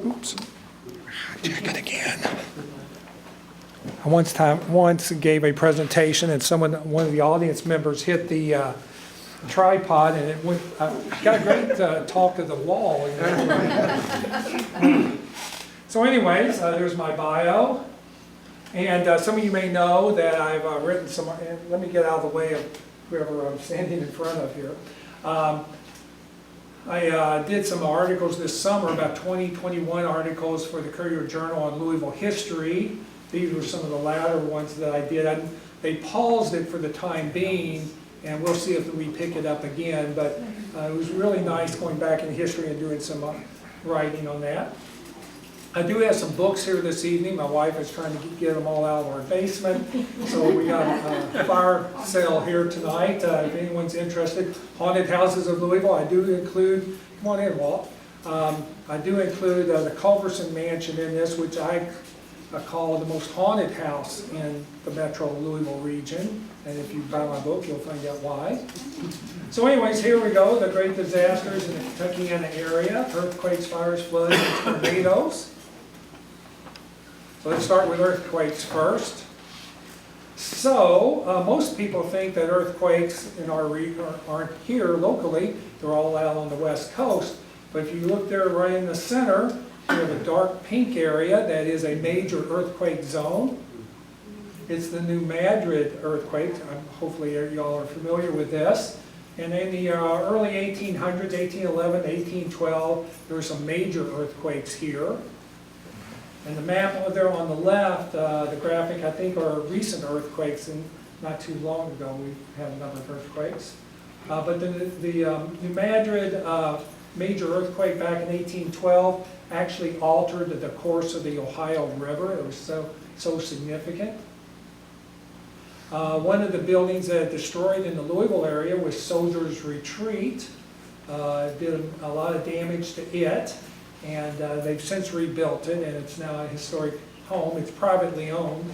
Oops. Check it again. I once gave a presentation and one of the audience members hit the tripod and it went, got a great talk to the wall. You know? So anyways, there's my bio. And some of you may know that I've written some, and let me get out of the way of whoever I'm standing in front of here. I did some articles this summer, about 21 articles for the Courier-Journal on Louisville history. These were some of the latter ones that I did. They paused it for the time being, and we'll see if we pick it up again. But it was really nice going back in history and doing some writing on that. I do have some books here this evening. My wife is trying to get them all out of our basement. So we got a fire sale here tonight. If anyone's interested, Haunted Houses of Louisville. I do include, come on in, Walt. I do include the Culberson Mansion in this, which I call the most haunted house in the metro Louisville region. And if you buy my book, you'll find out why. So anyways, here we go. The great disasters in the Kentuckiana area. Earthquakes, fires, floods, and tornadoes. So let's start with earthquakes first. So most people think that earthquakes in our region aren't here locally. They're all out on the west coast. But if you look there right in the center, you have a dark pink area that is a major earthquake zone. It's the New Madrid earthquake. Hopefully y'all are familiar with this. And in the early 1800s, 1811, 1812, there were some major earthquakes here. And the map over there on the left, the graphic, I think are recent earthquakes, and not too long ago we had a number of earthquakes. But the New Madrid major earthquake back in 1812 actually altered the course of the Ohio River. It was so significant. One of the buildings that destroyed in the Louisville area was Soldier's Retreat. It did a lot of damage to it. And they've since rebuilt it, and it's now a historic home. It's privately owned.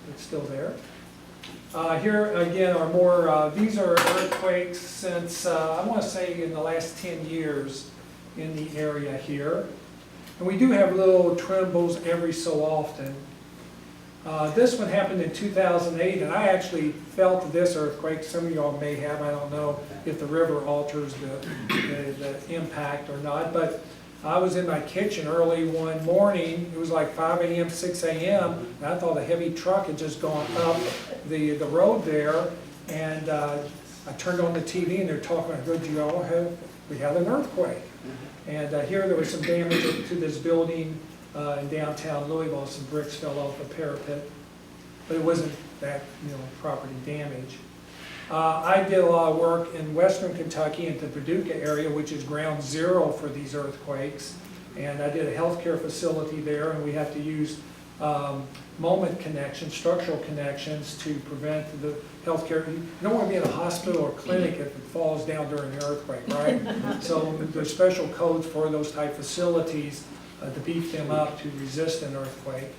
It's still there. Here again are more, these are earthquakes since, I want to say in the last 10 years in the area here. And we do have little trembles every so often. This one happened in 2008, and I actually felt this earthquake. Some of y'all may have. I don't know if the river alters the impact or not. But I was in my kitchen early one morning. It was like 5 a.m., 6 a.m., and I thought a heavy truck had just gone up the road there. And I turned on the TV, and they're talking about, we had an earthquake. And here there was some damage to this building in downtown Louisville. Some bricks fell off the parapet, but it wasn't that property damage. I did a lot of work in western Kentucky into the Paducah area, which is ground zero for these earthquakes. And I did a healthcare facility there, and we have to use moment connections, structural connections to prevent the healthcare. You don't want to be in a hospital or clinic if it falls down during an earthquake, right? So there's special codes for those type facilities to beef them up to resist an earthquake.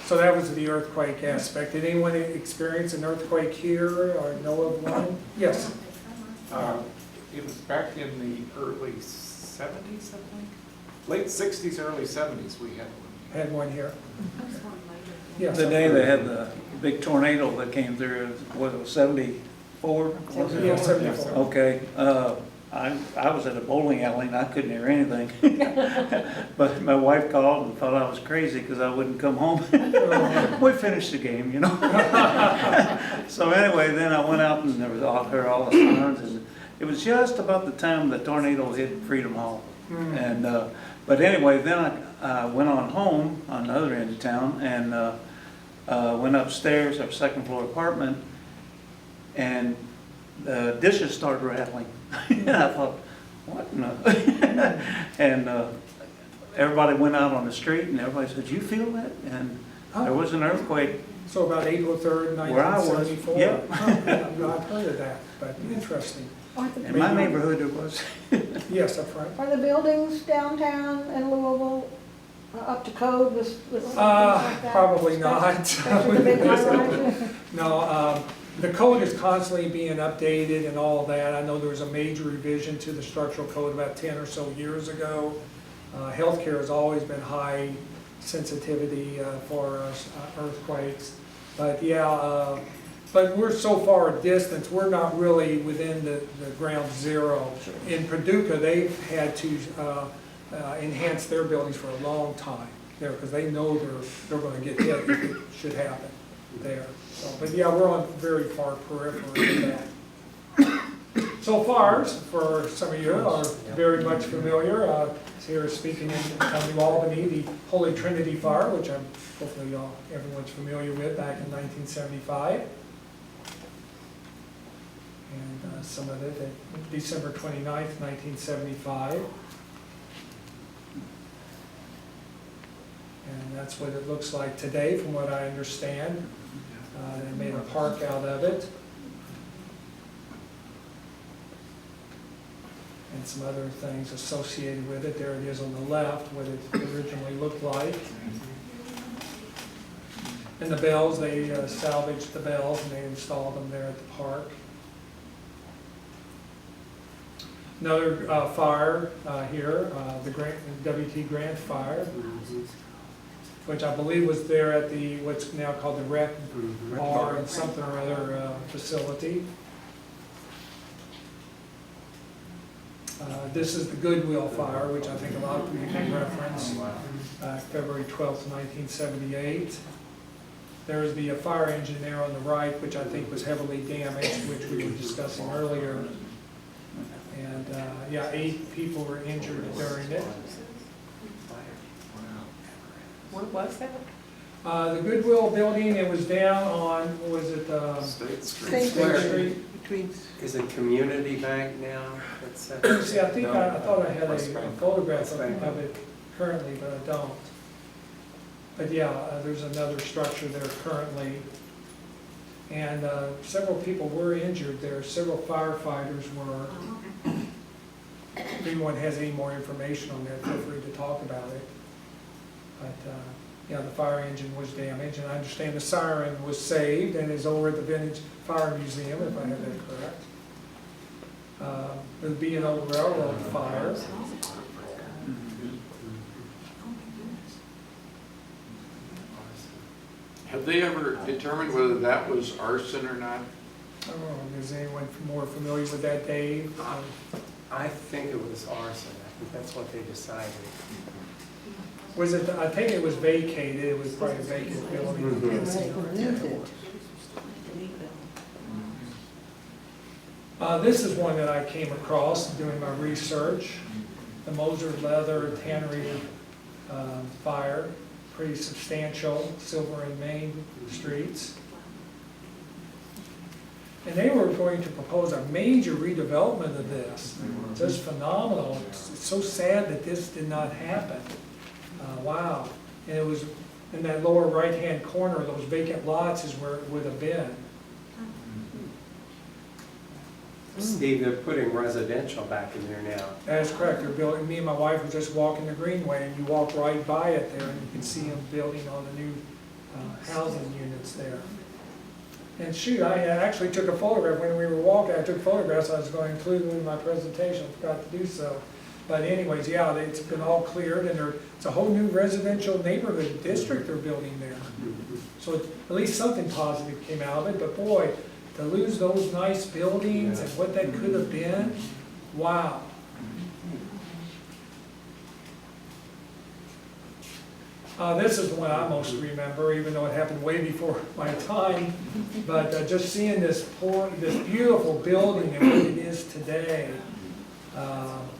So that was the earthquake aspect. Did anyone experience an earthquake here or know of one? Yes? It was back in the early 70s, I think. Late 60s, early 70s we had one. Had one here. Yes. The day they had the big tornado that came through, was it 74? Yeah, 74. Okay. I was at a bowling alley and I couldn't hear anything. But my wife called and thought I was crazy because I wouldn't come home. We finished the game, So anyway, then I went out and there was heard all the sounds, and it was just about the time the tornado hit Freedom Hall. And but anyway, then I went on home on the other end of town and went upstairs, our second floor apartment, and the dishes started rattling. And I thought, what in the? And everybody went out on the street, and everybody said, "You feel that?" And there was an earthquake. So about April 3rd, 1974. Where I was, I've heard of that, but interesting. in my neighborhood, it was. Yes, up front. Are the buildings downtown in Louisville up to code with things like that? Probably not. Especially the big high-rises? No, The code is constantly being updated and all that. I know there was a major revision to the structural code about 10 or so years ago. Healthcare has always been high sensitivity for earthquakes. But yeah, but we're so far distance, we're not really within the ground zero. In Paducah, they've had to enhance their buildings for a long time there because they know they're going to get hit if it should happen there. So, but yeah, we're on very far periphery of that. So FARs, for some of you, are very much familiar. Here speaking in New Albany, the Holy Trinity Fire, which hopefully everyone's familiar with, back in 1975. And some of it at December 29th, 1975. And that's what it looks like today, from what I understand. They made a park out of it. And some other things associated with it. There it is on the left, what it originally looked like. And the bells, they salvaged the bells and they installed them there at the park. Another fire here, the W.T. Grant fire, which I believe was there at the, what's now called the Rec Bar and something or other facility. This is the Goodwill fire, which I think a lot of people can reference, February 12th, 1978. There's the fire engine there on the right, which I think was heavily damaged, which we were discussing earlier. And yeah, 8 people were injured during it. What was that? The Goodwill building, it was down on, what was it? State Street. State State Street. Between, Is it community bank now? See, I think I thought I had a photograph of it currently, but I don't. But yeah, there's another structure there currently. And several people were injured there. Several firefighters were. If anyone has any more information on that, feel free to talk about it. But yeah, the fire engine was damaged, and I understand the siren was saved and is over at the Vintage Fire Museum, if I have that correct. The B&O Railroad fire. Have they ever determined whether that was arson or not? I don't know, is anyone more familiar with that, Dave? I think it was arson. I think that's what they decided. Was it, I think it was vacated, it was probably a vacant building. This is one that I came across doing my research. The Moser Leather Tannery fire, pretty substantial, Silver and Main streets. And they were going to propose a major redevelopment of this. Just phenomenal. It's so sad that this did not happen. Wow. And it was in that lower right-hand corner, those vacant lots is where it would have been. Steve, they're putting residential back in there now. That's correct. They're building, me and my wife were just walking the Greenway, and you walk right by it there, and you can see them building all the new housing units there. And shoot, I actually took a photograph when we were walking. I took photographs. I was going to include them in my presentation. I forgot to do so. But anyways, yeah, it's been all cleared, and it's a whole new residential neighborhood district they're building there. So at least something positive came out of it. But boy, to lose those nice buildings and what that could have been, wow. This is the one I most remember, even though it happened way before my time. But just seeing this beautiful building and what it is today,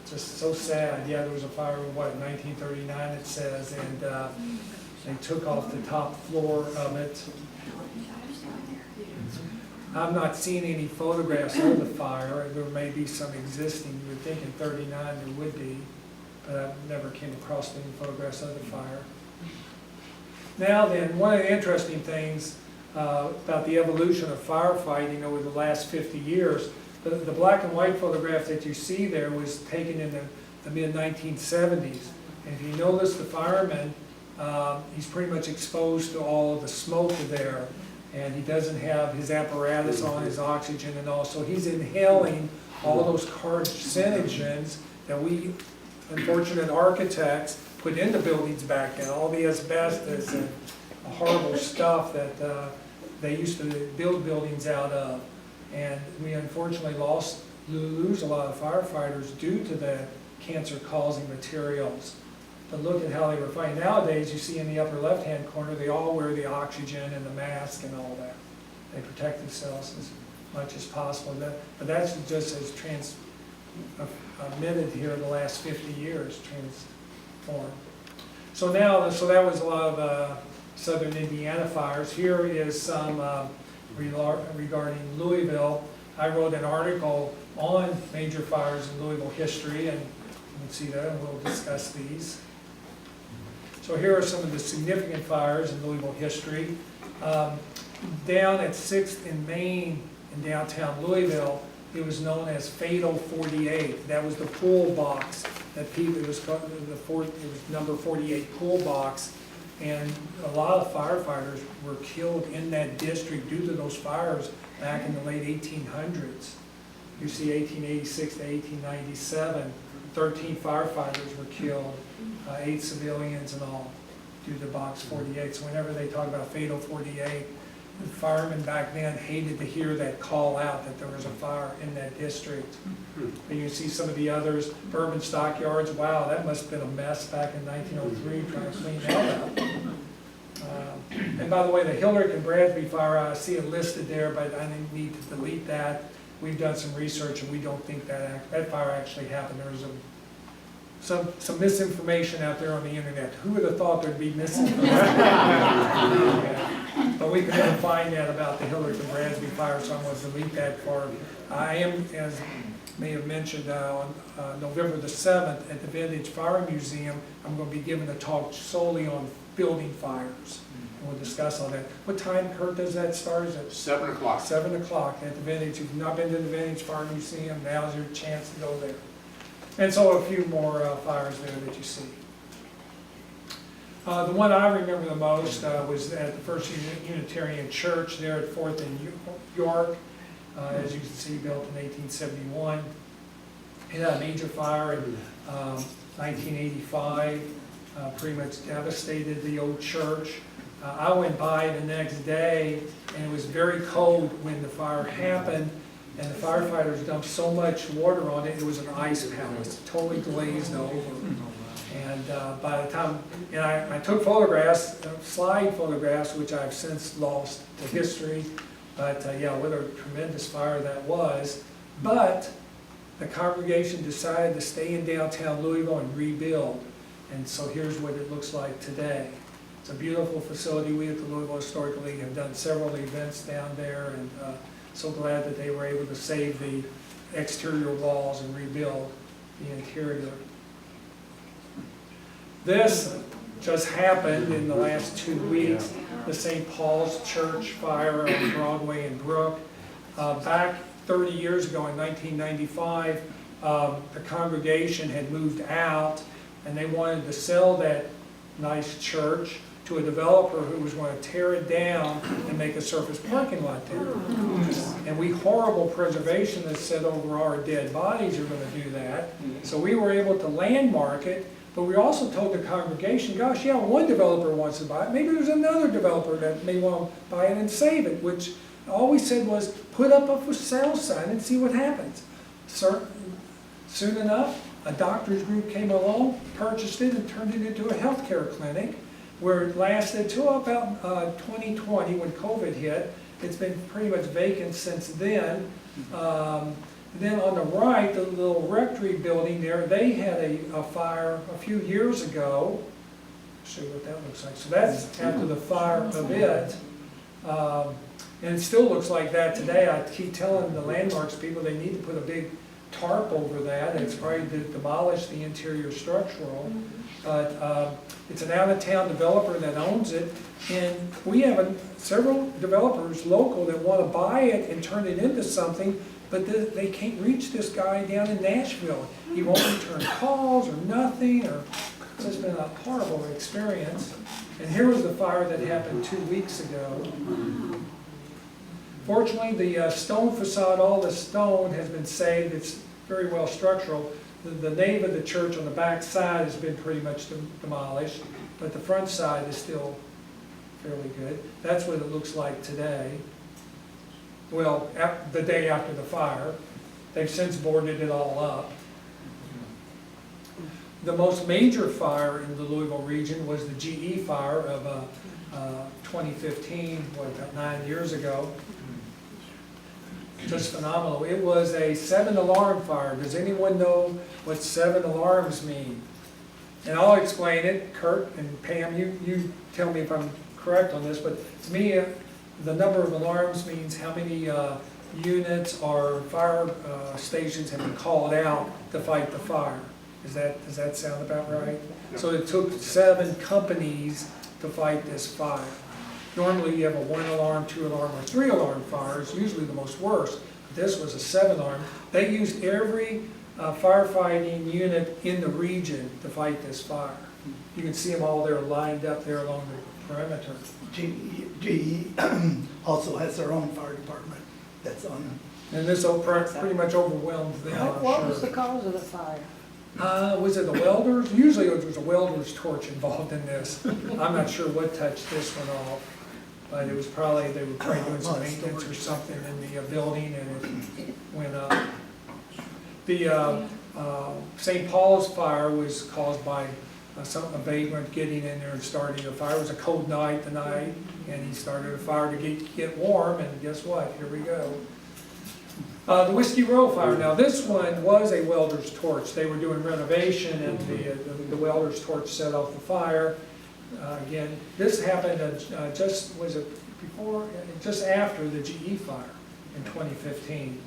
just so sad. Yeah, there was a fire in, what, 1939 it says, and they took off the top floor of it. I've not seen any photographs of the fire. There may be some existing. You would think in 39 there would be, but I never came across any photographs of the fire. Now then, one of the interesting things about the evolution of firefighting over the last 50 years, the black and white photograph that you see there was taken in the mid-1970s. And if you notice the fireman, he's pretty much exposed to all of the smoke there. and he doesn't have his apparatus on, his oxygen and all, so he's inhaling all those carcinogens that we, unfortunate architects, put into buildings back then, all the asbestos and horrible stuff that they used to build buildings out of. And we unfortunately lose a lot of firefighters due to the cancer-causing materials. But look at how they were fighting. Nowadays, you see in the upper left-hand corner, they all wear the oxygen and the mask and all that. They protect themselves as much as possible. But that's just as transmitted here the last 50 years, transformed. So now, so that was a lot of southern Indiana fires. Here is some regarding Louisville. I wrote an article on major fires in Louisville history, and you can see that, and we'll discuss these. So here are some of the significant fires in Louisville history. Down at 6th and Main in downtown Louisville, it was known as Fatal 48. That was the pool box that people, it was number 48 pool box. And a lot of firefighters were killed in that district due to those fires back in the late 1800s. You see 1886 to 1897, 13 firefighters were killed, 8 civilians and all, due to box 48. So whenever they talk about Fatal 48, the firemen back then hated to hear that call out that there was a fire in that district. And you see some of the others, Bourbon Stockyards, wow, that must have been a mess back in 1903 trying to clean that up. And by the way, the Hillerick and Bradsby fire, I see it listed there, but I need to delete that. We've done some research and we don't think that fire actually happened. There was some misinformation out there on the internet. Who would have thought there'd be misinformation? But we couldn't find that about the Hillerick and Bradsby fire, so I'm going to delete that part. I am, as may have mentioned, on November the 7th at the Vintage Fire Museum, I'm going to be giving a talk solely on building fires. And we'll discuss all that. What time, Kurt, does that start? Is it 7 o'clock. 7 o'clock at the Vintage. If you've not been to the Vintage Fire Museum, now's your chance to go there. And so a few more fires there that you see. The one I remember the most was at the First Unitarian Church there at 4th and York, as you can see, built in 1871. It had a major fire in 1985, pretty much devastated the old church. I went by the next day, and it was very cold when the fire happened, and the firefighters dumped so much water on it, it was an ice palace, totally glazed over. And by the time, and I took photographs, slide photographs, which I've since lost to history, but yeah, what a tremendous fire that was. But the congregation decided to stay in downtown Louisville and rebuild. And so here's what it looks like today. It's a beautiful facility. We at the Louisville Historical League have done several events down there, and so glad that they were able to save the exterior walls and rebuild the interior. This just happened in the last 2 weeks, the St. Paul's Church fire on Broadway and Brook. Back 30 years ago in 1995, the congregation had moved out and they wanted to sell that nice church to a developer who was going to tear it down and make a surface parking lot there. And we horrible preservationists said over our dead bodies are going to do that. So we were able to landmark it, but we also told the congregation, gosh, yeah, one developer wants to buy it. Maybe there's another developer that may want to buy it and save it, which all we said was put up a for sale sign and see what happens. Soon enough, a doctor's group came along, purchased it, and turned it into a healthcare clinic, where it lasted till about 2020 when COVID hit. It's been pretty much vacant since then. Then on the right, the little rectory building there, they had a fire a few years ago. Let's see what that looks like. So that's after the fire of it. And it still looks like that today. I keep telling the landmarks people they need to put a big tarp over that. It's probably to demolish the interior structural. But it's an out-of-town developer that owns it. And we have several developers local that want to buy it and turn it into something, but they can't reach this guy down in Nashville. He won't return calls or nothing, or so it's been a horrible experience. And here was the fire that happened 2 weeks ago. Fortunately, the stone facade, all the stone has been saved, it's very well structural. The nave of the church on the back side has been pretty much demolished, but the front side is still fairly good. That's what it looks like today. Well, the day after the fire. They've since boarded it all up. The most major fire in the Louisville region was the GE fire of 2015, about 9 years ago. Just phenomenal. It was a 7-alarm fire. Does anyone know what 7 alarms mean? And I'll explain it. Kurt and Pam, you tell me if I'm correct on this, but to me, the number of alarms means how many units or fire stations have been called out to fight the fire. Does that sound about right? So it took 7 companies to fight this fire. Normally you have a 1-alarm, 2-alarm, or 3-alarm fire. It's usually the most worst. This was a 7-alarm. They used every firefighting unit in the region to fight this fire. You can see them all there lined up there along the perimeter. GE also has their own fire department that's on. And this pretty much overwhelmed them, I'm What was the sure. cause of the fire? Was it the welders? Usually there was a welder's torch involved in this. I'm not sure what touched this one off, but it was probably, they were probably doing some maintenance or something in the building and it went up. The St. Paul's fire was caused by a vagrant getting in there and starting a fire. It was a cold night tonight, and he started a fire to get warm, and guess what? Here we go. The Whiskey Row fire. Now, this one was a welder's torch. They were doing renovation, and the welder's torch set off the fire. Again, this happened just after the GE fire in 2015.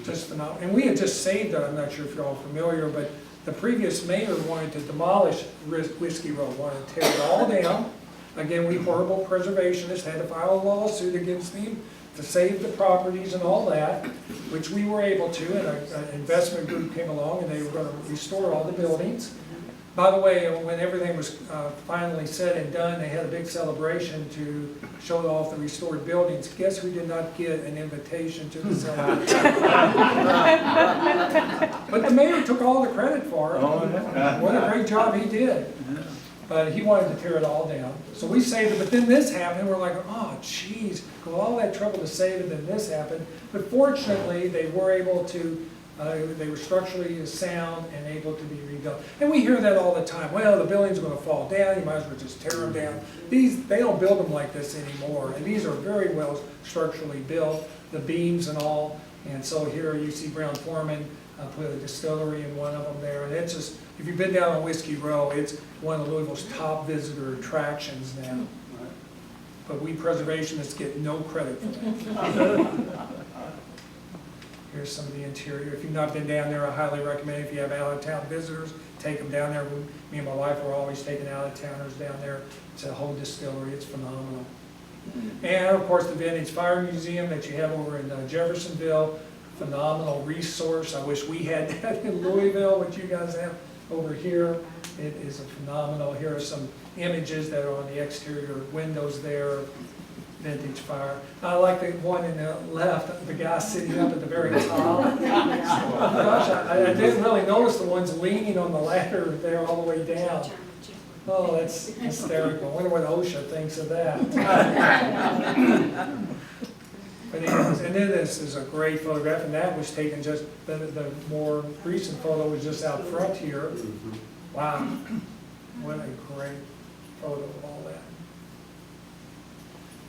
Just phenomenal. And we had just saved it. I'm not sure if you're all familiar, but the previous mayor wanted to demolish Whiskey Row, wanted to tear it all down. Again, we horrible preservationists had to file a lawsuit against him to save the properties and all that, which we were able to, and an investment group came along and they were going to restore all the buildings. By the way, when everything was finally said and done, they had a big celebration to show off the restored buildings. Guess who did not get an invitation to the celebration? But the mayor took all the credit for it. What a great job he did. But he wanted to tear it all down. So we saved it, but then this happened. We're like, oh, geez, go all that trouble to save it, then this happened. But fortunately, they were able to, they were structurally sound and able to be rebuilt. And we hear that all the time. Well, the building's going to fall down. You might as well just tear them down. They don't build them like this anymore. And these are very well structurally built, the beams and all. And so here you see Brown-Forman put a distillery in one of them there. And it's just, if you've been down on Whiskey Row, it's one of Louisville's top visitor attractions now. But we preservationists get no credit for that. Here's some of the interior. If you've not been down there, I highly recommend, if you have out-of-town visitors, take them down there. Me and my wife are always taking out-of-towners down there. It's a whole distillery. It's phenomenal. And, of course, the Vintage Fire Museum that you have over in Jeffersonville, phenomenal resource. I wish we had that in Louisville, what you guys have over here. It is a phenomenal. Here are some images that are on the exterior windows there. Vintage fire. I like the one in the left, the guy sitting up at the very top. Gosh, I didn't really notice the ones leaning on the ladder there all the way down. Oh, that's hysterical. I wonder what OSHA thinks of that. But anyways, and then this is a great photograph, and that was taken just, the more recent photo was just out front here. Wow, what a great photo of all that.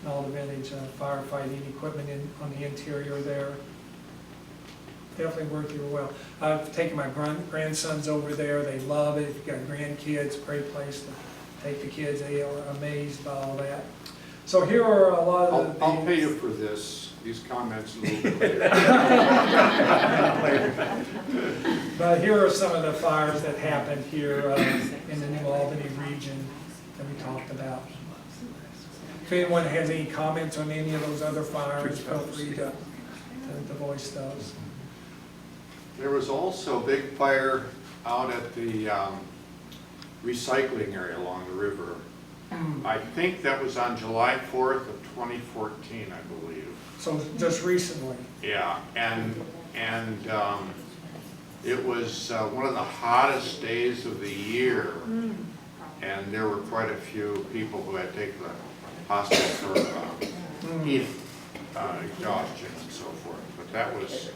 And all the vintage firefighting equipment on the interior there. Definitely worth your while. I've taken my grandsons over there. They love it. If you've got grandkids, great place to take the kids. They are amazed by all that. So here are a lot of I'll pay you for these comments a little bit later. But here are some of the fires that happened here in the New Albany region that we talked about. If anyone has any comments on any of those other fires, feel free to voice those. There was also a big fire out at the recycling area along the river I think that was on July 4th of 2014, I believe. So just recently. Yeah, and it was one of the hottest days of the year. And there were quite a few people who had taken the hospital for heat exhaustion and so forth. But that was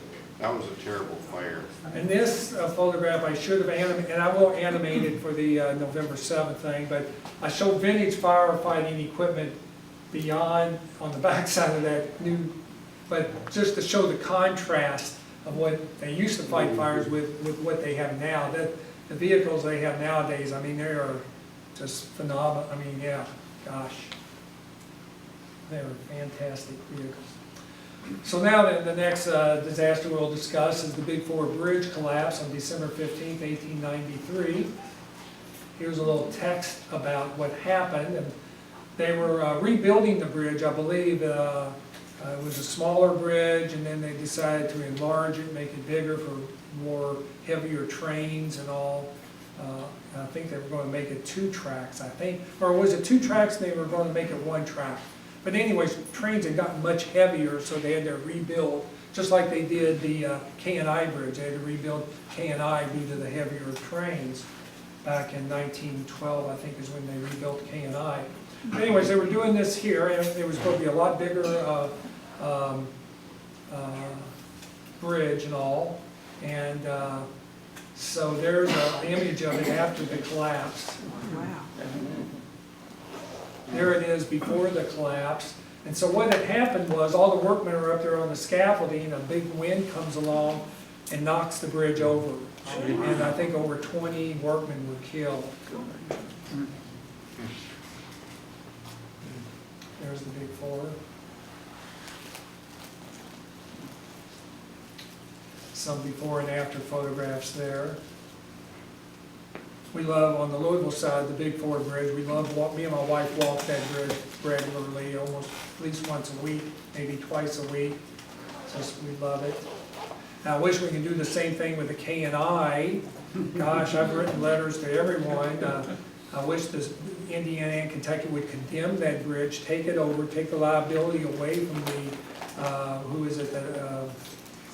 a terrible fire. And this photograph I should have animated, and I will animate it for the November 7th thing, but I showed vintage firefighting equipment beyond, on the backside of that new, but just to show the contrast of what they used to fight fires with what they have now. That the vehicles they have nowadays, I mean, they are just phenomenal. I mean, yeah, gosh. They're fantastic vehicles. So now the next disaster we'll discuss is the Big Four Bridge collapse on December 15th, 1893. Here's a little text about what happened. And they were rebuilding the bridge, I believe. It was a smaller bridge, and then they decided to enlarge it, make it bigger for more heavier trains and all. I think they were going to make it 2 tracks, I think. Or was it 2 tracks and they were going to make it 1 track? But anyways, trains had gotten much heavier, so they had to rebuild, just like they did the K&I bridge. They had to rebuild K&I due to the heavier trains back in 1912, I think is when they rebuilt K&I. But anyways, they were doing this here, and it was going to be a lot bigger bridge and all. And so there's an image of it after the collapse. Wow. There it is before the collapse. And so what had happened was all the workmen were up there on the scaffolding, and a big wind comes along and knocks the bridge over. And I think over 20 workmen were killed. There's the Big Four. Some before and after photographs there. We love, on the Louisville side, the Big Four Bridge. We love, me and my wife walk that bridge regularly, almost at least once a week, maybe twice a week. Just, we love it. Now, I wish we could do the same thing with the K&I. Gosh, I've written letters to everyone. I wish this Indiana and Kentucky would condemn that bridge, take it over, take the liability away from the, who is it,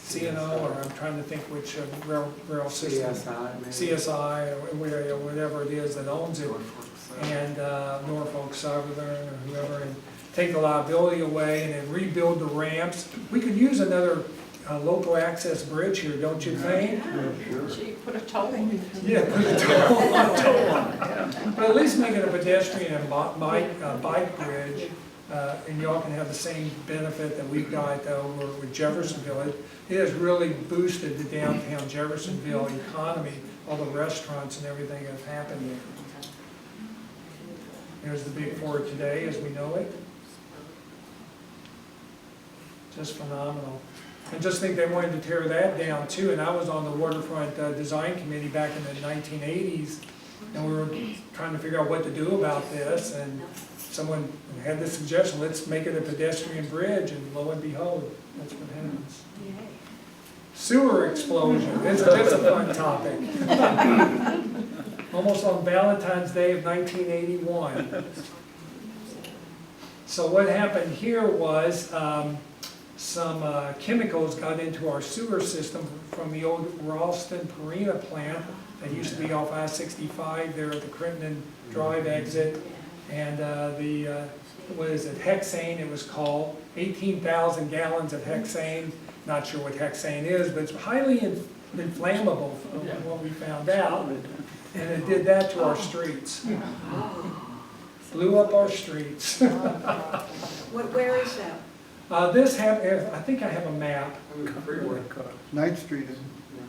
CNO, or I'm trying to think which rail system. CSI, maybe. CSI, or whatever it is that owns it, and Norfolk Southern, or whoever, and take the liability away and then rebuild the ramps. We could use another local access bridge here, don't you think? She put a toll on it. Yeah, put a toll on it. But at least make it a pedestrian and bike bridge, and y'all can have the same benefit that we've got over with Jeffersonville. It has really boosted the downtown Jeffersonville economy, all the restaurants and everything that have happened there. There's the Big Four today as we know it. Just phenomenal. And just think they wanted to tear that down too, and I was on the waterfront design committee back in the 1980s, and we were trying to figure out what to do about this, and someone had the suggestion, let's make it a pedestrian bridge, and lo and behold, that's what happens. Sewer explosion, that's a fun topic. Almost on Valentine's Day of 1981. So what happened here was some chemicals got into our sewer system from the old Ralston Perina plant that used to be off I-65 there at the Crittenden Drive exit. And what is it, hexane it was called, 18,000 gallons of hexane. Not sure what hexane is, but it's highly inflammable from what we found out. And it did that to our streets. Blew up our streets. Where is that? I think I have a map. 9th Street is.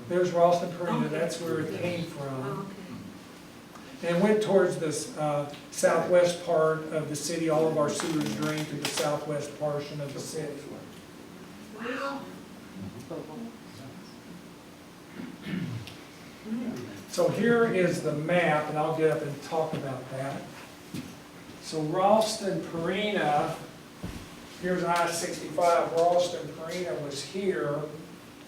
There's Ralston Perina, that's where it came from. And it went towards the southwest part of the city. All of our sewers drain to the southwest portion of the city. Wow. So here is the map, and I'll get up and talk about that. So Ralston Perina, here's I-65, Ralston Perina was here.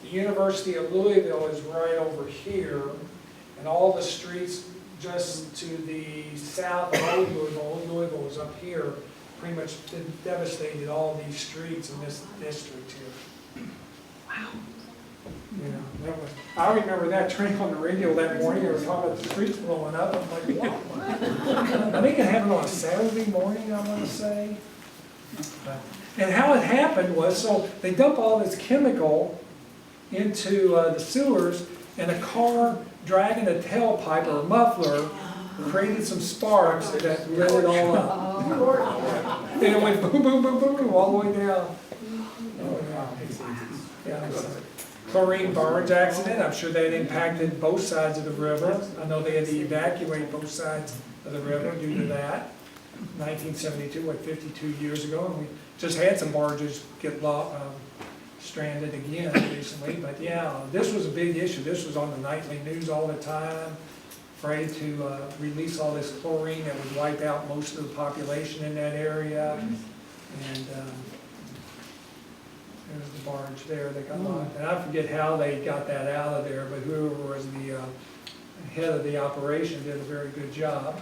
The University of Louisville is right over here, and all the streets just to the south of Old Louisville. Old Louisville was up here, pretty much devastated all these streets in this district here. Wow. You know, that was, I remember that train on the radio that morning, they were talking about the streets blowing up. I'm like, what? I think it happened on a Saturday morning, I want to say. And how it happened was, so they dump all this chemical into the sewers, and a car dragging a tailpipe or a muffler created some sparks that lit it all up. And it went boom, boom, boom, boom, boom, all the way down. Yeah, it was a chlorine barge accident. I'm sure that impacted both sides of the river. I know they had to evacuate both sides of the river due to that. 1972, what, 52 years ago, and we just had some barges get stranded again recently. But yeah, this was a big issue. This was on the nightly news all the time. Afraid to release all this chlorine that would wipe out most of the population in that area. And there's the barge there that got locked. And I forget how they got that out of there, but whoever was the head of the operation did a very good job.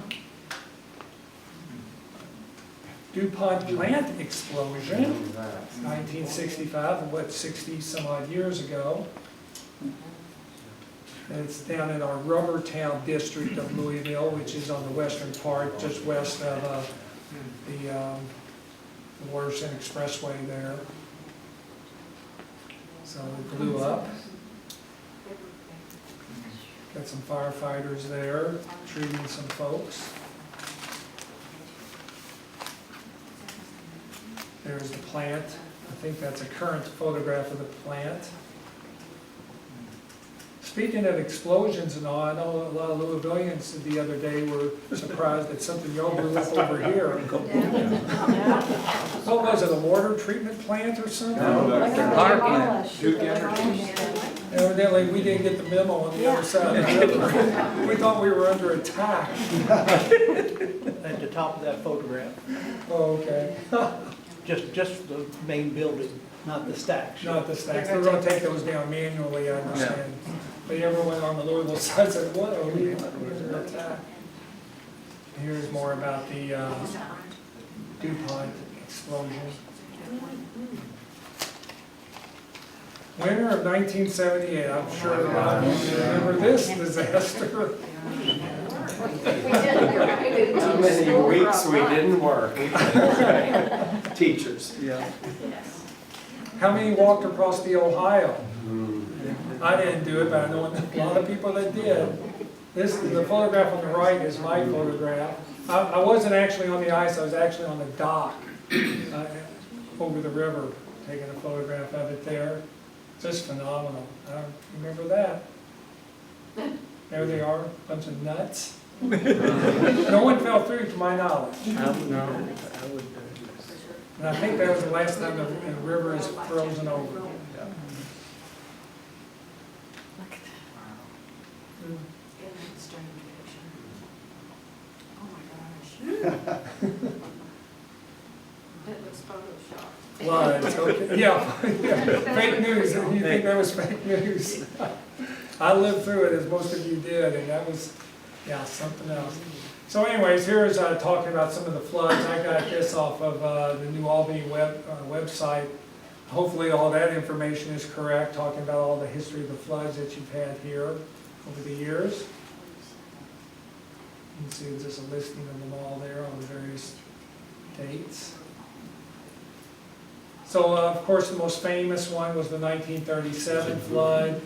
DuPont plant explosion, 1965, what, 60 some odd years ago. And it's down in our Rubber Town district of Louisville, which is on the western part, just west of the Waterston Expressway there. So it blew up. Got some firefighters there treating some folks. There's the plant. I think that's a current photograph of the plant. Speaking of explosions and all, I know a lot of Louisvillians the other day were surprised that something y'all blew up over here. What was it, a water treatment plant or something? Duke Energy. Evidently, we didn't get the memo on the other side of the river. We thought we were under attack. At the top of that photograph, Oh, okay. just the main building, not the stacks. Not the stacks. We're gonna take those down manually, I understand. But everyone on the Louisville side said, what are we under attack? Here's more about the DuPont explosion. Winter of 1978, I'm sure a lot of you remember this disaster. Too many weeks we didn't work. Teachers. Yeah. How many walked across the Ohio? I didn't do it, but I know a lot of people that did. This is the photograph on the right is my photograph. I wasn't actually on the ice, I was actually on the dock over the river, taking a photograph of it there. Just phenomenal. I remember that. There they are, bunch of nuts. No one fell through to my knowledge. And I think that was the last time the river is frozen over. It looks photoshopped. Was, okay, yeah, fake news, you think that was fake news? I lived through it as most of you did, and that was, yeah, something else. So anyways, here's talking about some of the floods. I got this off of the New Albany website. Hopefully all that information is correct, talking about all the history of the floods that you've had here over the years. You can see there's just a listing of them all there on the various dates. So, of course, the most famous one was the 1937 flood,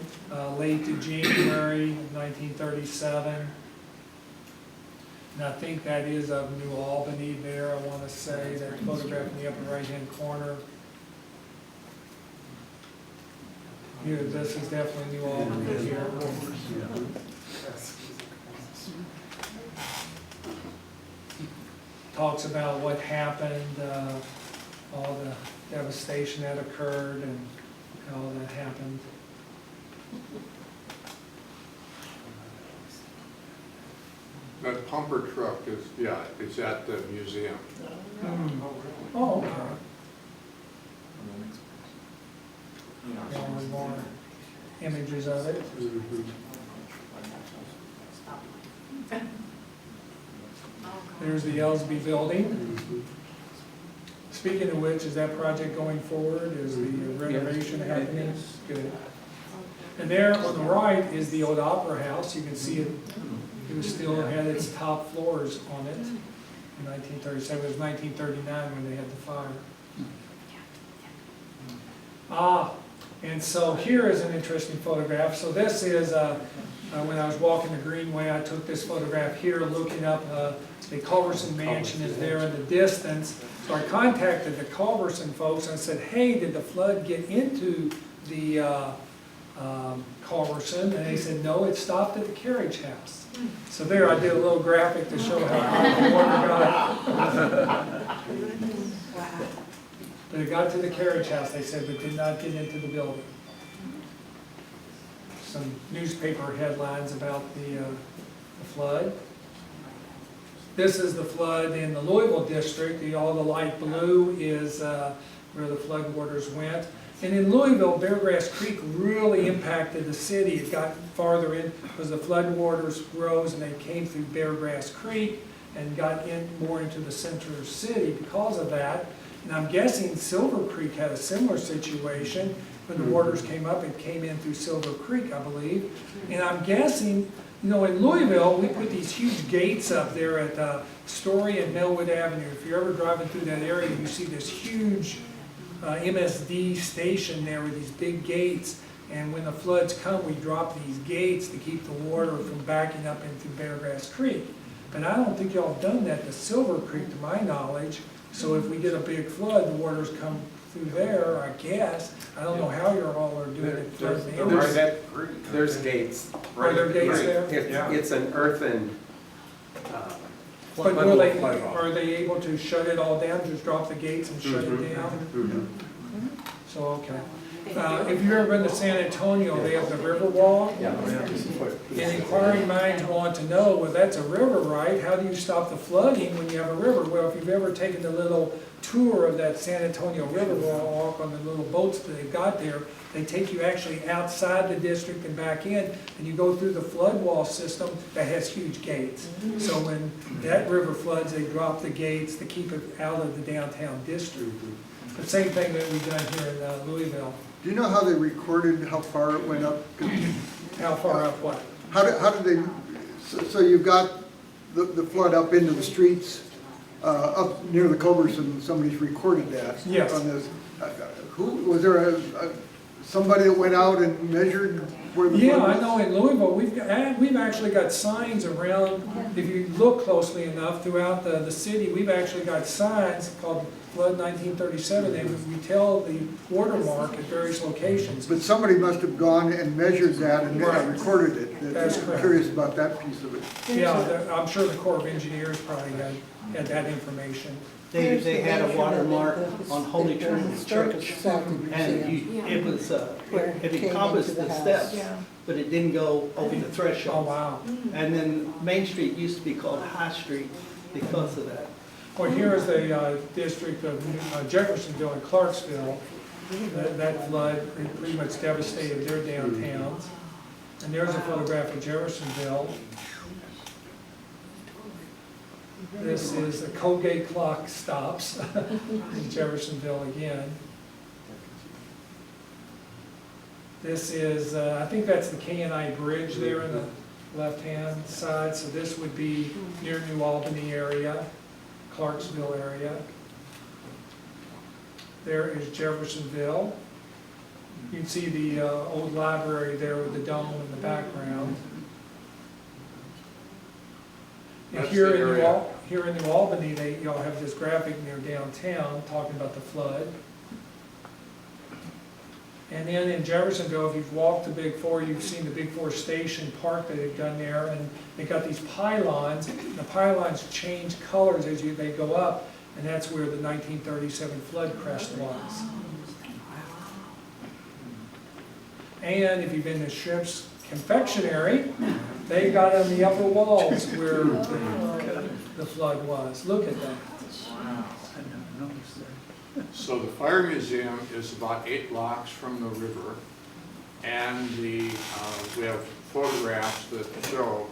late to January of 1937. And I think that is of New Albany there, I want to say, that photograph in the upper right-hand corner. Here, this is definitely New Albany here. Talks about what happened, all the devastation that occurred and how that happened. That pumper truck is, yeah, it's at the museum. Oh, okay. Yeah, with more images of it. There's the Ellsby building. Speaking of which, is that project going forward? Is the renovation happening? Good. And there on the right is the old Opera House. You can see it, it was still had its top floors on it in 1937. It was 1939 when they had the fire. And so here is an interesting photograph. So this is, when I was walking the Greenway, I took this photograph here looking up, the Culberson Mansion is there in the distance. So I contacted the Culberson folks and I said, hey, did the flood get into the Culberson? And they said, no, it stopped at the carriage house. So there I did a little graphic to show how the water got. But it got to the carriage house, they said, but did not get into the building. Some newspaper headlines about the flood. This is the flood in the Louisville district. All the light blue is where the flood waters went. And in Louisville, Beargrass Creek really impacted the city. It got farther in because the flood waters rose and they came through Beargrass Creek and got in more into the center of the city because of that. And I'm guessing Silver Creek had a similar situation. When the waters came up, it came in through Silver Creek, I believe. And I'm guessing, you know, in Louisville, we put these huge gates up there at Story and Millwood Avenue. If you're ever driving through that area, you see this huge MSD station there with these big gates. And when the floods come, we drop these gates to keep the water from backing up into Beargrass Creek. But I don't think y'all have done that to Silver Creek, to my knowledge. So if we get a big flood, the waters come through there, I guess. I don't know how you all are doing it. There's gates. Are there gates there? It's an earthen. But will they, are they able to shut it all down, just drop the gates and shut it down? So, okay. If you've ever been to San Antonio, they have the river wall. And inquiring minds want to know, well, that's a river, right? How do you stop the flooding when you have a river? Well, if you've ever taken the little tour of that San Antonio river walk on the little boats that they've got there, they take you actually outside the district and back in, and you go through the flood wall system that has huge gates. So when that river floods, they drop the gates to keep it out of the downtown district. The same thing that we've done here in Louisville. Do you know how they recorded how far it went up? How far up what? How did they, so you've got the flood up into the streets, up near the Culberson, somebody's recorded that. Yes. On this. Who, was there somebody that went out and measured where the flood was? I know in Louisville, we've actually got signs around, if you look closely enough throughout the city, we've actually got signs called Flood 1937, and we tell the watermark at various locations. But somebody must have gone and measured that and recorded it. That's I'm correct. curious about that piece of it. Yeah, I'm sure the Corps of Engineers probably had that information. They had a watermark on Holy Trinity Church, and it was, it encompassed the steps, but it didn't go over the Oh, threshold. wow. And then Main Street used to be called High Street because of that. Well, here is the district of Jeffersonville and Clarksville. That flood pretty much devastated their downtowns. And there's a photograph of Jeffersonville. This is the Colgate clock stops in Jeffersonville again. This is, I think that's the K&I Bridge there in the left-hand side. So this would be near New Albany area, Clarksville area. There is Jeffersonville. You can see the old library there with the dome in the background. And here in New Albany, y'all have this graphic near downtown talking about the flood. And then in Jeffersonville, if you've walked the Big Four, you've seen the Big Four Station Park that they've done there, and they've got these pylons. And the pylons change colors as they go up, and that's where the 1937 flood crest was. And if you've been to Shrimp's Confectionery, they got on the upper walls where the flood was. Look at that. Wow, I never noticed that. So the fire museum is about 8 blocks from the river, and we have photographs that show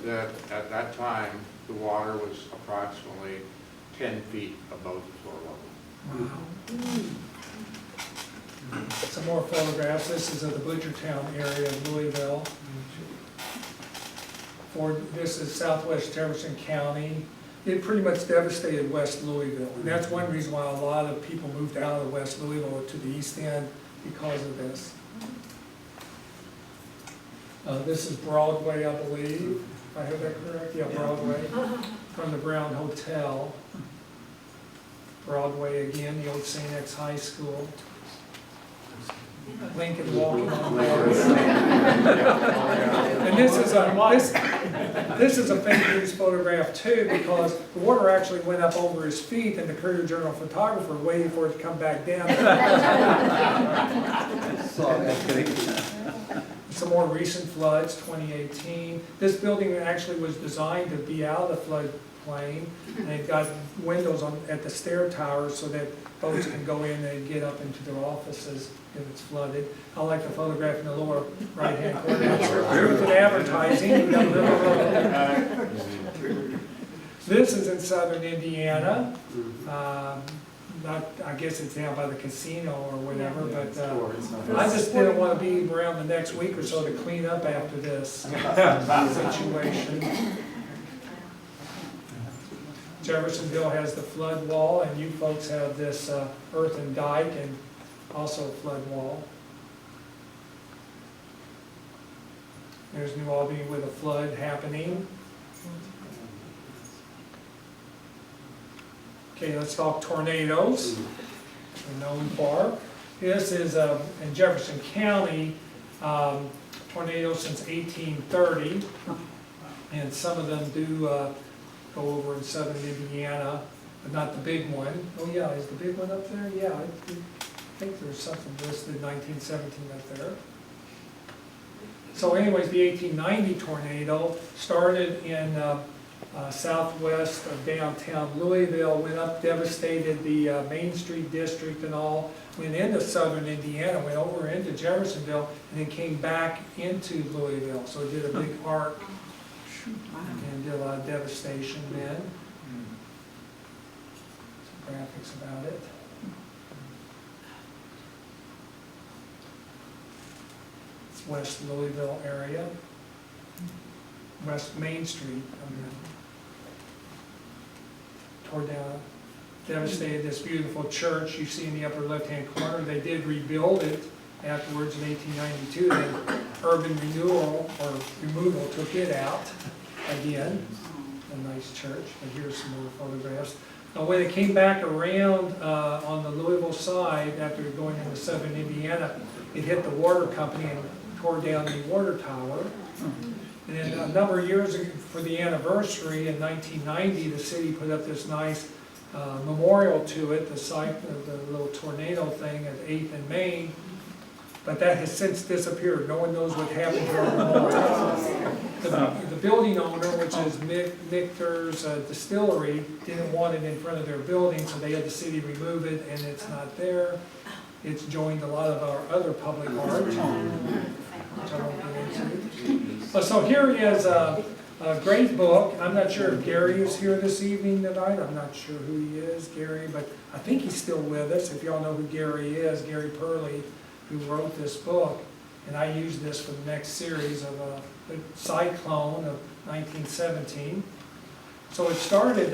that at that time, the water was approximately 10 feet above the floor level. Some more photographs. This is of the Butchertown area of Louisville. This is southwest Jefferson County. It pretty much devastated West Louisville. And that's one reason why a lot of people moved out of West Louisville to the east end because of this. This is Broadway, I believe. If I have that correct? Yeah, Broadway. From the Brown Hotel. Broadway again, the old St. X High School. Lincoln walking on the water. And this is a fake news photograph too, because the water actually went up over his feet, and the Courier Journal photographer waited for it to come back down. Some more recent floods, 2018. This building actually was designed to be out of the floodplain, and it got windows at the stair towers so that boats can go in and get up into their offices if it's flooded. I like the photograph in the lower right-hand corner. Truth in advertising. This is in southern Indiana. I guess it's down by the casino or whatever, but I just didn't want to be around the next week or so to clean up after this situation. Jeffersonville has the flood wall, and you folks have this earthen dike and also a flood wall. There's New Albany with a flood happening. Okay, let's talk tornadoes. We're known for. This is in Jefferson County, tornadoes since 1830, and some of them do go over in southern Indiana, but not the big one. Oh yeah, is the big one up there? Yeah, I think there's something listed 1917 up there. So anyways, the 1890 tornado started in southwest of downtown Louisville, went up, devastated the Main Street district and all, went into southern Indiana, went over into Jeffersonville, and then came back into Louisville. So it did a big arc and did a lot of devastation then. Some graphics about it. It's West Louisville area. West Main Street. Tore down, devastated this beautiful church you see in the upper left-hand corner. They did rebuild it afterwards in 1892. Then urban renewal or removal took it out again. A nice church. And here's some more photographs. When it came back around on the Louisville side after going into southern Indiana, it hit the water company and tore down the water tower. And a number of years ago, for the anniversary in 1990, the city put up this nice memorial to it, the site of the little tornado thing at 8th and Main. But that has since disappeared. No one knows what happened to it. The building owner, which is Michter's Distillery, didn't want it in front of their building, so they had the city remove it, and it's not there. It's joined a lot of our other public art, which I won't get into. So here is a great book. I'm not sure if Gary is here this evening tonight. I'm not sure who he is, Gary, but I think he's still with us. If y'all know who Gary is, Gary Purley, who wrote this book. And I used this for the next series of the cyclone of 1917. So it started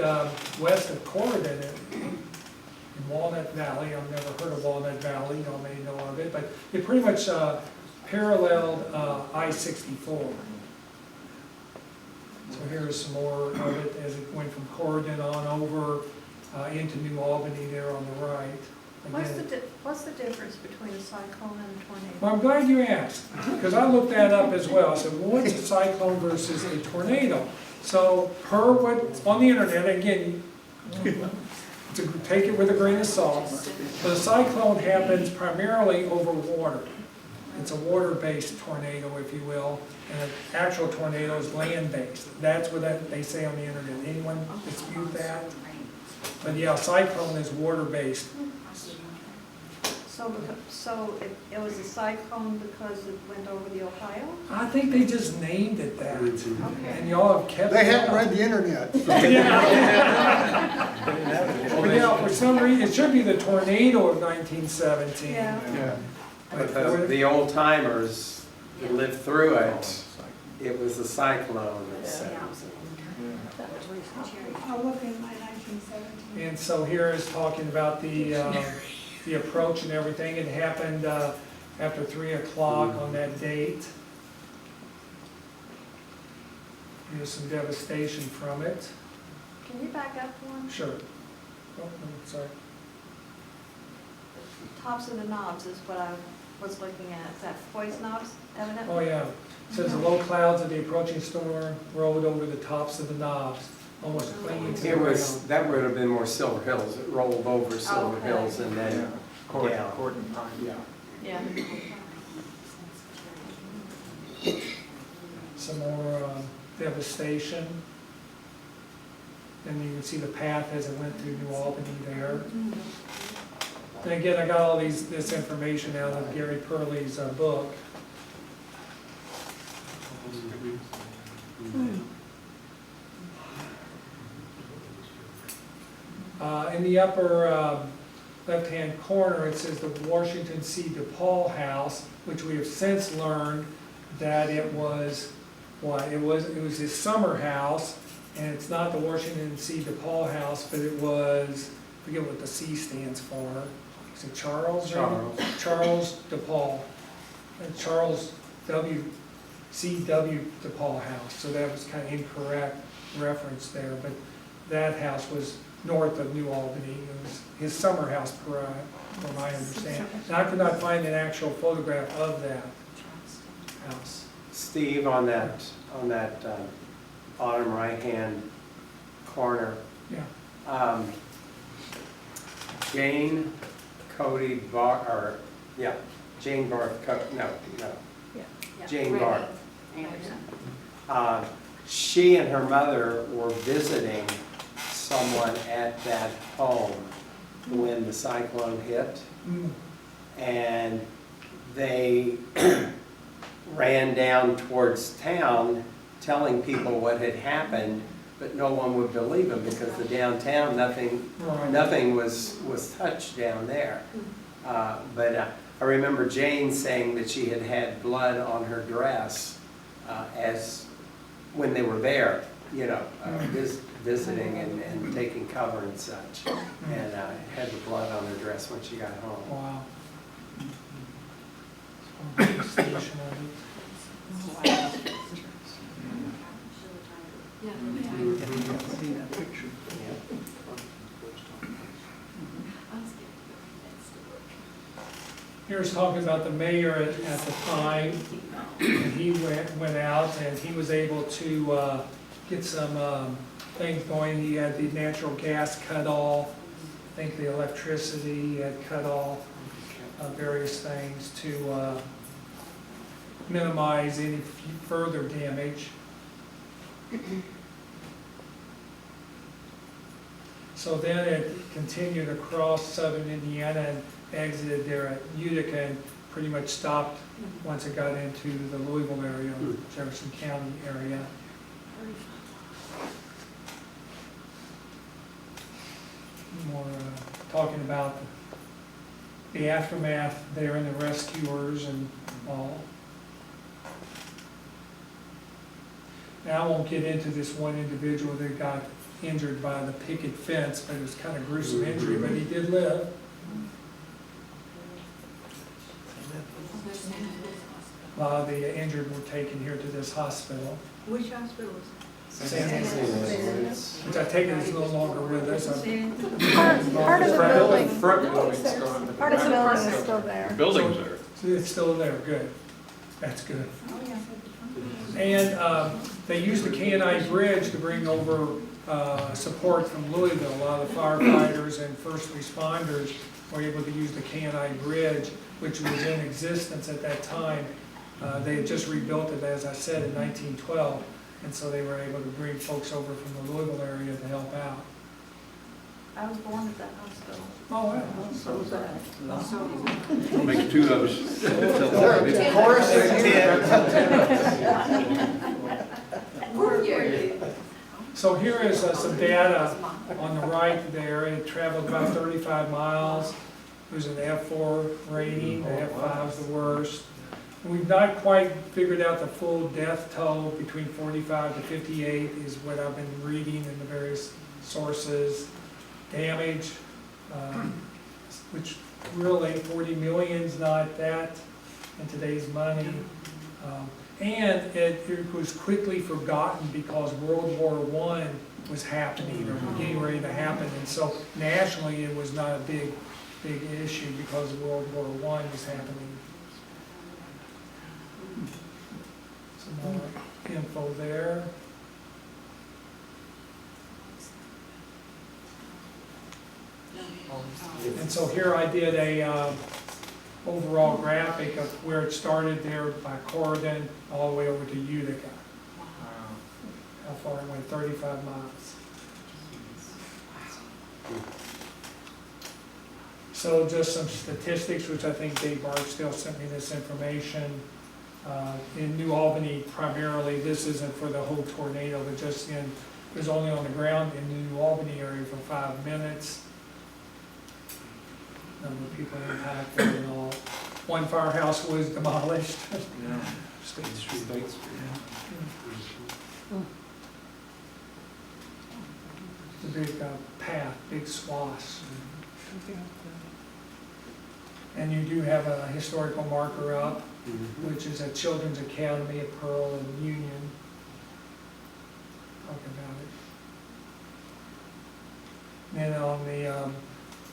west of Corydon in Walnut Valley. I've never heard of Walnut Valley. Y'all may know of it, but it pretty much paralleled I-64. So here's some more of it as it went from Corydon on over into New Albany there on the right. Again, What's the difference between a cyclone and a tornado? well, I'm glad you asked, because I looked that up as well. I said, well, what's a cyclone versus a tornado? So per what's on the internet, again, to take it with a grain of salt, but a cyclone happens primarily over water. It's a water-based tornado, if you will, and an actual tornado is land-based. That's what they say on the internet. Anyone dispute that? But yeah, a cyclone is water-based. So So it was a cyclone because it went over the Ohio? I think they just named it that, Okay. and y'all have kept it. They hadn't up. read the internet. Yeah. But yeah, for some reason, it should be the tornado of 1917. Yeah. Yeah. But But the old timers that lived through it, it was a cyclone of '17. I'll look in my 1917. And so here is talking about the approach and everything. It happened after 3 o'clock on that date. There's some devastation from it. Can you back up one? Sure. Oh, sorry. Tops of the knobs is what I was looking at. Is that Floyd's knobs evidently? Oh, yeah. It says the low clouds of the approaching storm rolled over the tops of the knobs, almost clinging to the It was, ground. that would have been more Silver Hills. It rolled over Silver Okay. Hills and then down. Court and Pine. Yeah. Yeah. Some more devastation. And you can see the path as it went through New Albany there. And again, I got all this information out of Gary Purley's book. In the upper left-hand corner, it says the Washington C. DePaul House, which we have since learned that it was what? It was his summer house, and it's not the Washington C. DePaul House, but it was, I forget what the C stands for. Is it Charles? Charles. Charles DePaul. And Charles C.W. DePaul House, so that was kind of incorrect reference there, but that house was north of New Albany. It was his summer house, from my understanding. And I could not find an actual photograph of that house. Steve, on that bottom right-hand corner, Yeah. Jane Cody Bar, Jane Barth, Jane Barth. She and her mother were visiting someone at that home when the cyclone hit, and they ran down towards town telling people what had happened, but no one would believe them because the downtown, nothing was touched down there. But I remember Jane saying that she had had blood on her dress as when they were there, visiting and taking cover and such, and had the blood on her dress when she got home. Wow. Here's talking about the mayor at the time, and he went out and he was able to get some things going. He had the natural gas cut off, I think the electricity had cut off, various things to minimize any further damage. So then it continued across southern Indiana and exited there at Utica and pretty much stopped once it got into the Louisville area, Jefferson County area. More talking about the aftermath there and the rescuers and all. Now I won't get into this one individual that got injured by the picket fence, but it was kind of gruesome injury, but he did live. A lot of the injured were taken here to this hospital. Which hospital is Which I take it is no longer with us. Part of the building, Front building's gone. but part of the back building is still- still there. Buildings there. So it's still there, good. That's good. And they used the K&I Bridge to bring over support from Louisville. A lot of the firefighters and first responders were able to use the K&I Bridge, which was in existence at that time. They had just rebuilt it, as I said, in 1912, and so they were able to bring folks over from the Louisville area to help out. I was born at that hospital. Oh, wow. So was that. Make two of us. Chorus of 10. Were you? So here is some data on the right there. It traveled about 35 miles. It was an F4 rating, the F5 is the worst. We've not quite figured out the full death toll. Between 45 to 58 is what I've been reading in the various sources. Damage, which really 40 million's not that in today's money. And it was quickly forgotten because World War I was happening or getting ready to happen. And so nationally it was not a big issue because World War I was happening. Some more info there. And so here I did a overall graphic of where it started there by Corydon all the way over to Utica. How far it went, 35 miles. So just some statistics, which I think Dave Barksdale sent me this information. In New Albany primarily, this isn't for the whole tornado, but just it was only on the ground in the New Albany area for 5 minutes. Number of people impacted and all. One firehouse was demolished. State Street. It's a big path, big swaths. And you do have a historical marker up, which is at Children's Academy at Pearl and Union. Talk about it. And on the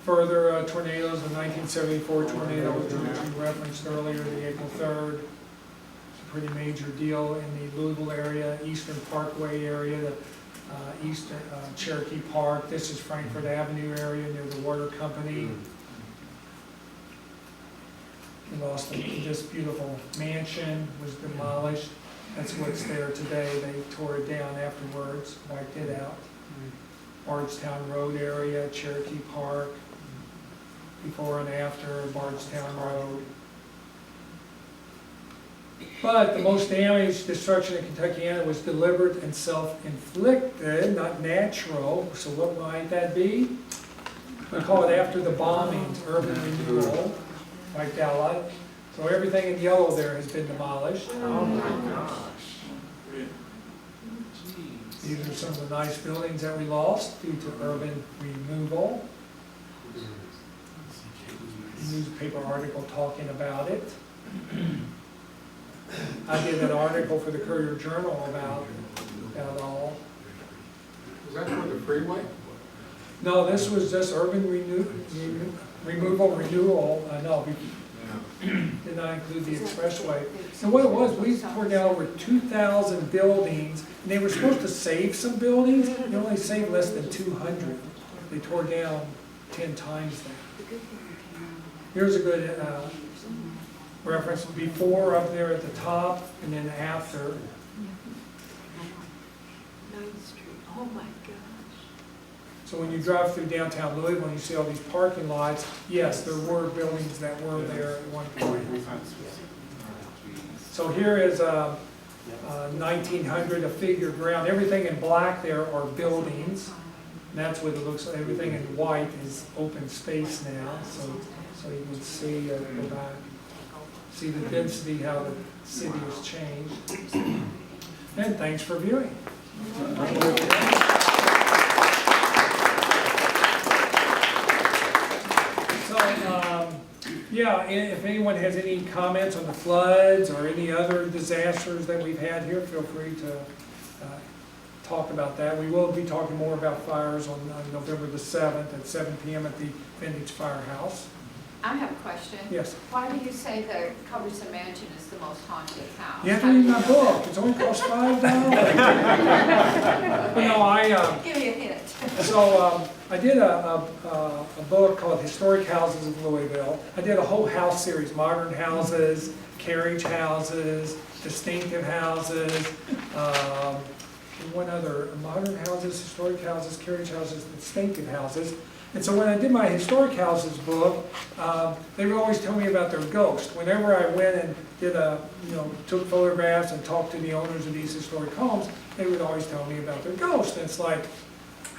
further tornadoes, the 1974 tornado, which we referenced earlier, the April 3rd. It's a pretty major deal in the Louisville area, Eastern Parkway area, the Eastern Cherokee Park. This is Frankfort Avenue area near the water company. We lost this beautiful mansion, was demolished. That's what's there today. They tore it down afterwards, wiped it out. Bardstown Road area, Cherokee Park, before and after Bardstown Road. But the most damage, destruction in Kentuckiana was deliberate and self-inflicted, not natural. So what might that be? We call it after the bombings, urban renewal, wiped out a lot. So everything in yellow there has been demolished. Oh my gosh. These are some of the nice buildings that we lost due to urban removal. Newspaper article talking about it. I did an article for the Courier Journal about all. Was that for the freeway? No, this was just urban renewal. No, did not include the expressway. And what it was, we tore down over 2,000 buildings, and they were supposed to save some buildings. They only saved less than 200. They tore down 10 times that. Here's a good reference, before up there at the top, and then after. Oh my gosh. So when you drive through downtown Louisville and you see all these parking lots, yes, there were buildings that were there at one point. So here is 1900, a figure ground. Everything in black there are buildings. And that's what it looks like. Everything in white is open space now. So you can see, go back, see the density, how the city has changed. And thanks for viewing. So, yeah, if anyone has any comments on the floods or any other disasters that we've had here, feel free to talk about that. We will be talking more about fires on November the 7th at 7 p.m. at the Vintage Firehouse. I have a question. Yes. Why do you say the Culbertson Mansion is the most haunted house? You have to read my book. It's only cost $5. But no, Give me a hint. So I did a book called Historic Houses of Louisville. I did a whole house series, modern houses, carriage houses, distinctive houses, one other, modern houses, historic houses, carriage houses, distinctive houses. And so when I did my historic houses book, they would always tell me about their ghost. Whenever I went and did took photographs and talked to the owners of these historic homes, they would always tell me about their ghost. And it's like,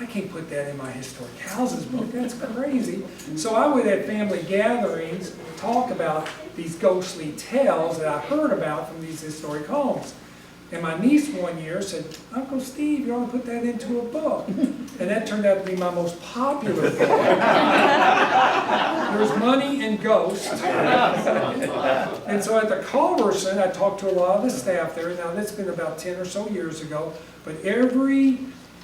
I can't put that in my historic houses book, that's crazy. So I would at family gatherings talk about these ghostly tales that I heard about from these historic homes. And my niece one year said, Uncle Steve, you ought to put that into a book. And that turned out to be my most popular book. There's money and ghosts. And so at the Culberson, I talked to a lot of the staff there. Now that's been about 10 or so years ago, but every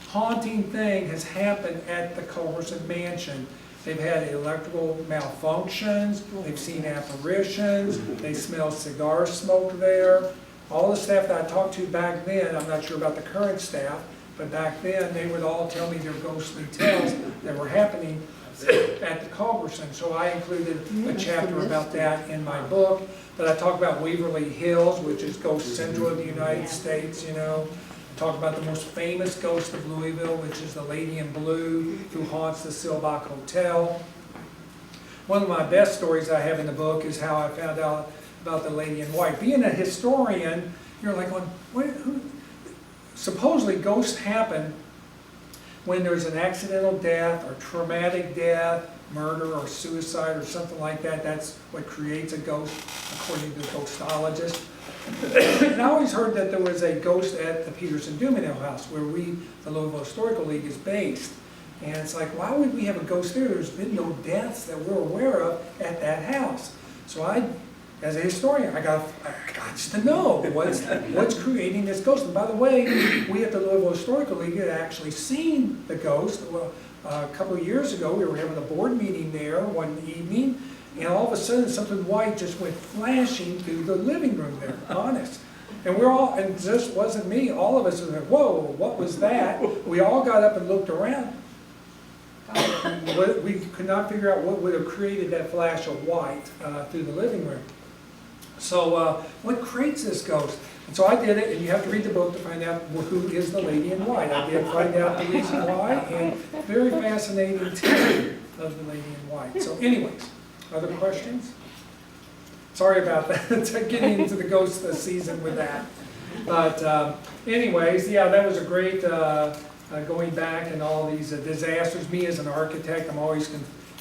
haunting thing has happened at the Culberson Mansion. They've had electrical malfunctions, they've seen apparitions, they smell cigar smoke there. All the staff that I talked to back then, I'm not sure about the current staff, but back then they would all tell me their ghostly tales that were happening at the Culberson. So I included a chapter about that in my book. But I talk about Waverly Hills, which is Ghost Central of the United States, Talk about the most famous ghost of Louisville, which is the Lady in Blue, who haunts the Silbach Hotel. One of my best stories I have in the book is how I found out about the Lady in White. Being a historian, you're like, supposedly ghosts happen when there's an accidental death or traumatic death, murder or suicide or something like that. That's what creates a ghost, according to the ghostologist. And I always heard that there was a ghost at the Peterson-Dumino house, where the Louisville Historical League is based. And it's like, why would we have a ghost there? There's been no deaths that we're aware of at that house. So as a historian, I got to know what's creating this ghost. And by the way, we at the Louisville Historical League had actually seen the ghost. Well, a couple of years ago, we were having a board meeting there one evening, and all of a sudden something white just went flashing through the living room there, honest. And and this wasn't me, all of us were like, whoa, what was that? We all got up and looked around. We could not figure out what would have created that flash of white through the living room. So what creates this ghost? And so I did it, and you have to read the book to find out who is the Lady in White. I did find out the reason why, and very fascinating tale of the Lady in White. So anyways, other questions? Sorry about that, getting into the ghost season with that. But anyways, yeah, that was a great going back and all these disasters. Me as an architect, I'm always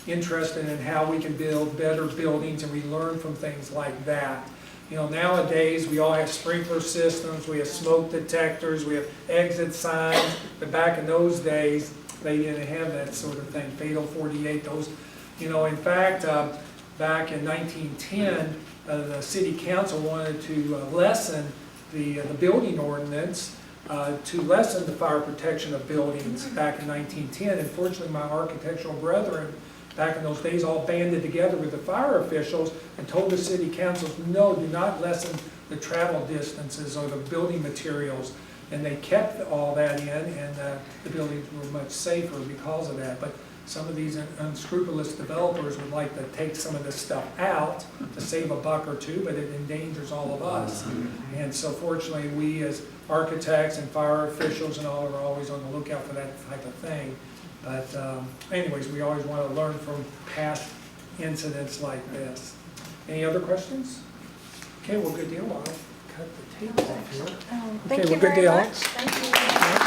interested in how we can build better buildings, and we learn from things like that. Nowadays we all have sprinkler systems, we have smoke detectors, we have exit signs, but back in those days they didn't have that sort of thing. Fatal 48, those, in fact, back in 1910, the city council wanted to lessen the building ordinance to lessen the fire protection of buildings back in 1910. And fortunately, my architectural brethren back in those days all banded together with the fire officials and told the city councils, no, do not lessen the travel distances or the building materials. And they kept all that in, and the buildings were much safer because of that. But some of these unscrupulous developers would like to take some of this stuff out to save a buck or two, but it endangers all of us. And so fortunately, we as architects and fire officials and all are always on the lookout for that type of thing. But anyways, we always want to learn from past incidents like this. Any other questions? Okay, well, good deal. I'll cut the tape off here. Thank you good very deal. much. Thank you.